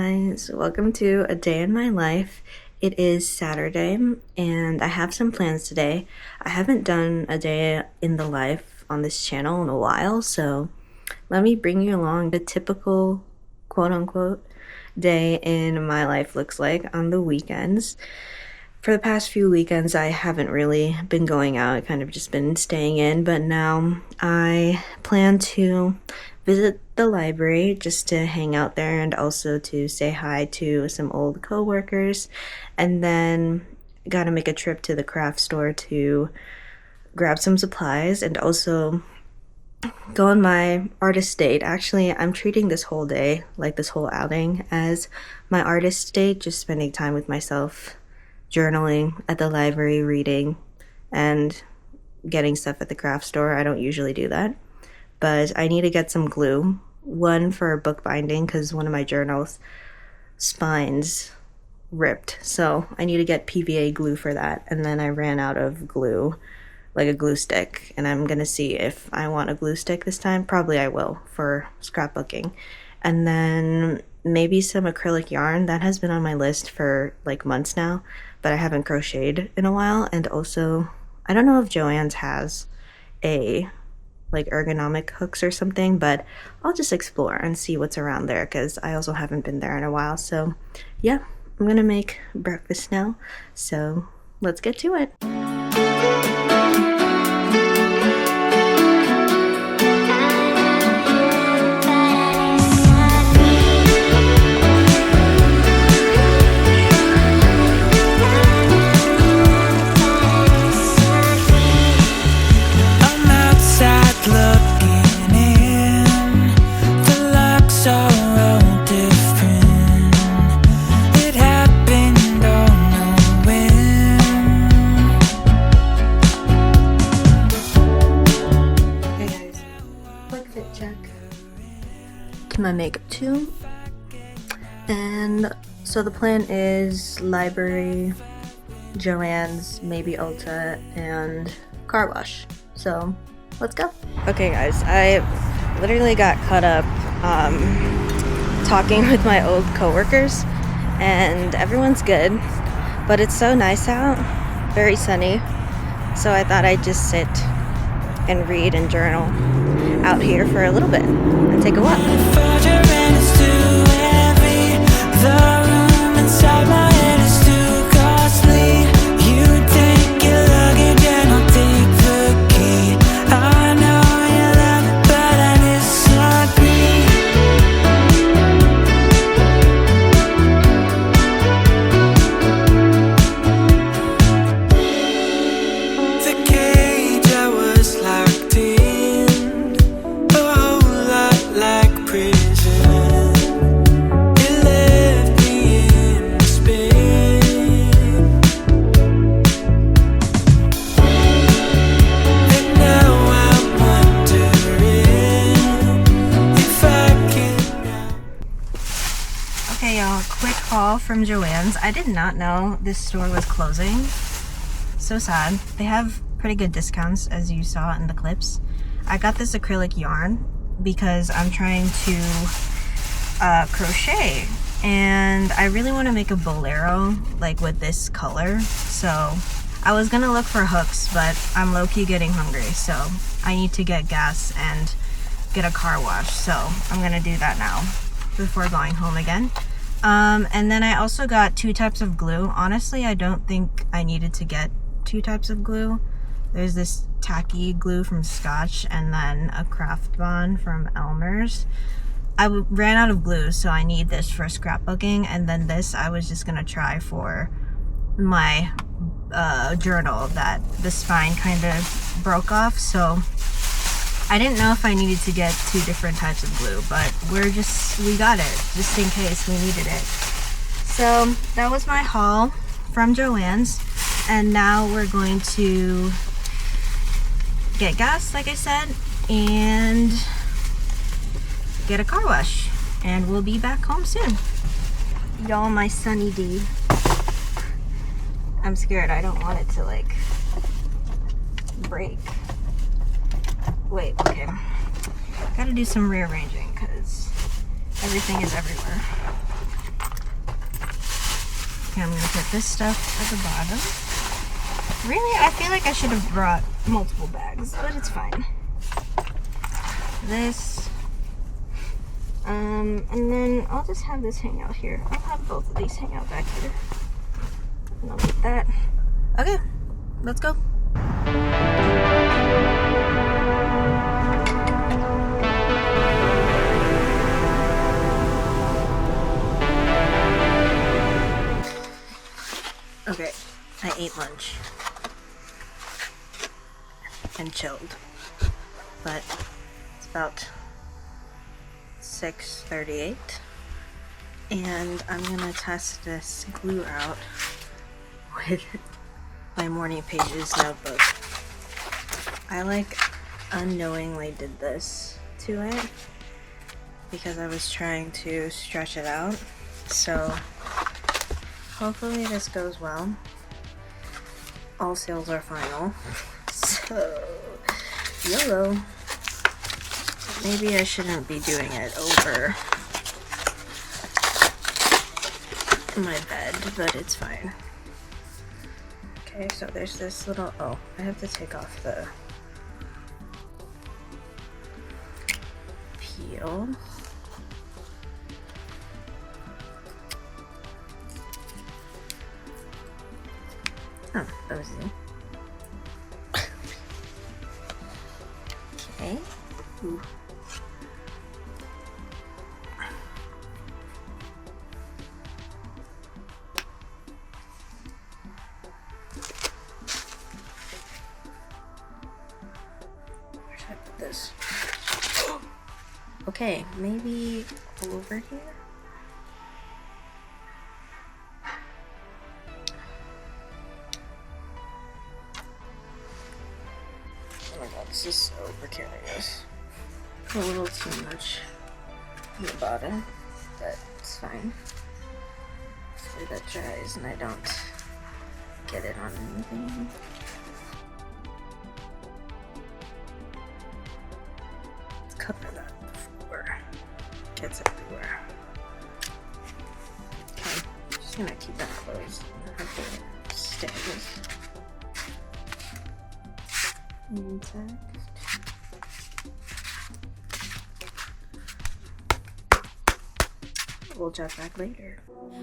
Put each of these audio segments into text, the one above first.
guys, welcome to a day in my life. It is Saturday and I have some plans today. I haven't done a day in the life on this channel in a while, so let me bring you along the typical quote-unquote day in my life looks like on the weekends. For the past few weekends, I haven't really been going out. I've kind of just been staying in, but now I plan to visit the library just to hang out there and also to say hi to some old co-workers, and then gotta make a trip to the craft store to grab some supplies and also go on my artist date. Actually, I'm treating this whole day, like this whole outing, as my artist date, just spending time with myself, journaling at the library, reading, and getting stuff at the craft store. I don't usually do that, but I need to get some glue. One for bookbinding because one of my journals spines ripped, so I need to get PVA glue for that. And then I ran out of glue, like a glue stick, and I'm gonna see if I want a glue stick this time. Probably I will for scrapbooking. And then maybe some acrylic yarn. That has been on my list for like months now, but I haven't crocheted in a while. And also, I don't know if Joann's has a like ergonomic hooks or something, but I'll just explore and see what's around there because I also haven't been there in a while. So yeah, I'm gonna make breakfast now, so let's get to it. My makeup too, and so the plan is library, Joann's, maybe Ulta, and car wash. So let's go. Okay guys, I literally got caught up talking with my old co-workers, and everyone's good, but it's so nice out, very sunny, so I thought I'd just sit and read and journal out here for a little bit and take a walk. Quick haul from Joann's. I did not know this store was closing. So sad. They have pretty good discounts, as you saw in the clips. I got this acrylic yarn because I'm trying to crochet, and I really want to make a bolero like with this color. So I was gonna look for hooks, but I'm low-key getting hungry, so I need to get gas and get a car wash. So I'm gonna do that now before going home again. And then I also got 2 types of glue. Honestly, I don't think I needed to get 2 types of glue. There's this tacky glue from Scotch and then a craft bond from Elmer's. I ran out of glue, so I need this for scrapbooking, and then this I was just gonna try for my journal that the spine kind of broke off. So I didn't know if I needed to get 2 different types of glue, but we got it just in case we needed it. So that was my haul from Joann's, and now we're going to get gas, like I said, and get a car wash, and we'll be back home soon. Y'all, my Sunny D. I'm scared. I don't want it to like break. Wait, okay. Gotta do some rearranging because everything is everywhere. Okay, I'm gonna put this stuff at the bottom. Really, I feel like I should have brought multiple bags, but it's fine. This, and then I'll just have this hang out here. I'll have both of these hang out back here. And I'll get that. Okay, let's go. Okay, I ate lunch and chilled, but it's about 6:38 and I'm gonna test this glue out with my Morning Pages notebook. I like unknowingly did this to it because I was trying to stretch it out, so hopefully this goes well. All sales are final. So, YOLO. Maybe I shouldn't be doing it over my bed, but it's fine. Okay, so there's this little, oh, I have to take off the peel. Oh, Ozzy. Okay. Ooh. Where should I put this? Okay, maybe over here? Oh my god, this is so precarious. A little too much on the bottom, but it's fine. Hopefully that dries and I don't get it on anything. Let's cover that before it gets everywhere. Okay, I'm just gonna keep that closed. I have to stay intact. We'll chat back later.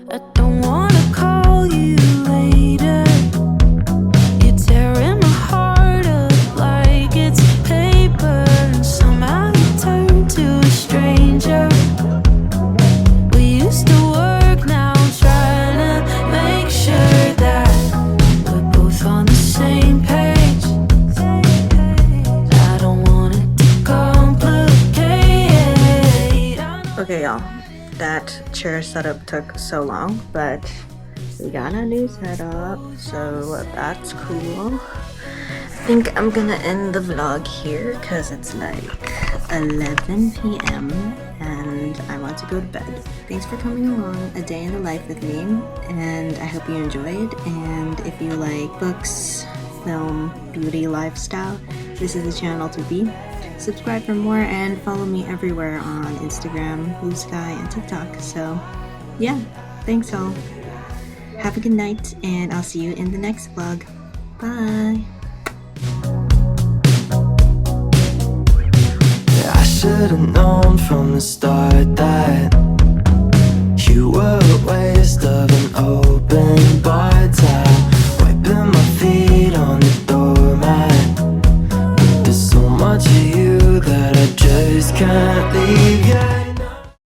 I don't wanna call you later. You're tearing my heart up like it's paper, and somehow you turn to a stranger. We used to work, now I'm trying to make sure that we're both on the same page. I don't want it to complicate. Okay, y'all. That chair setup took so long, but we got a new setup, so that's cool. I think I'm gonna end the vlog here because it's like 11 p.m. and I want to go to bed. Thanks for coming along a day in the life with me, and I hope you enjoyed. And if you like books, film, beauty, lifestyle, this is the channel to be. Subscribe for more and follow me everywhere on Instagram, Blue Sky, and TikTok. So yeah, thanks all. Have a good night and I'll see you in the next vlog. Bye. I should have known from the start that